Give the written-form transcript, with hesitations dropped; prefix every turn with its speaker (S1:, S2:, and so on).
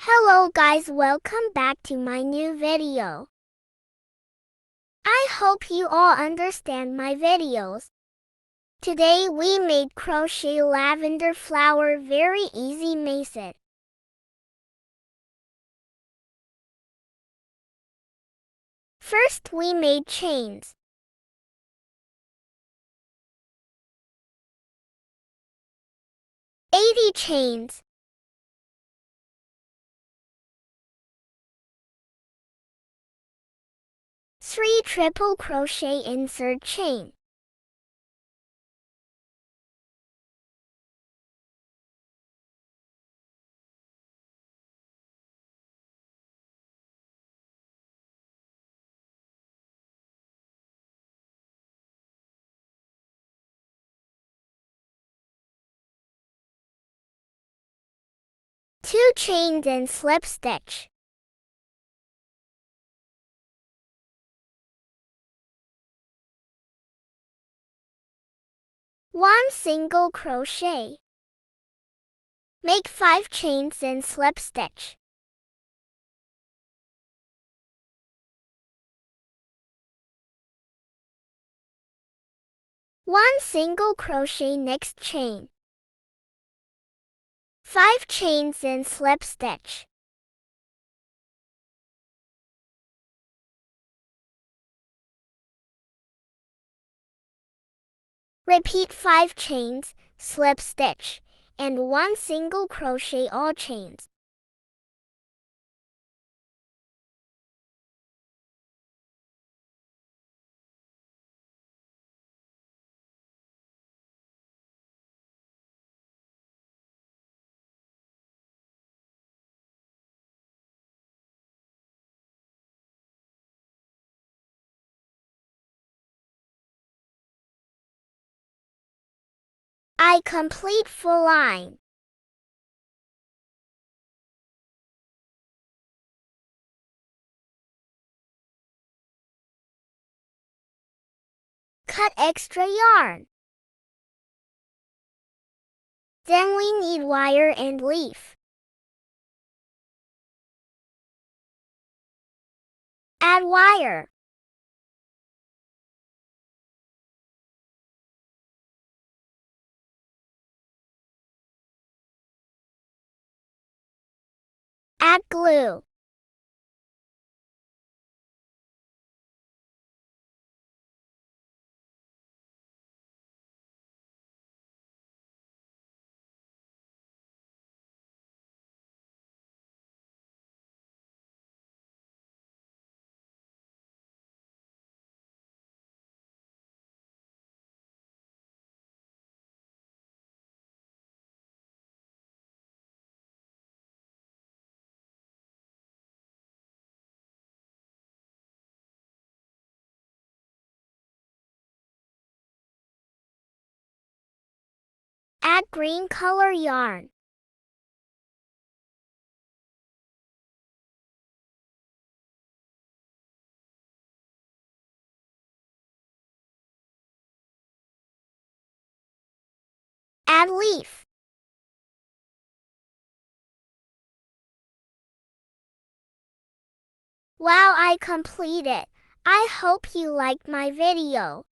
S1: Hello guys, welcome back to my new video. I hope you all understand my videos. Today we made crochet lavender flower, very easy make it. First we made chains. "80 chains. Three triple crochet insert chain. Two chains and slip stitch. One single crochet. Make 5 chains and slip stitch. One single crochet next chain. 5 chains and slip stitch. Repeat 5 chains, slip stitch, and 1 single crochet all chains. I complete full line. Cut extra yarn. Then we need wire and leaf. Add wire. Add glue. Add green color yarn. Add leaf. Wow, I completed. I hope you liked my video.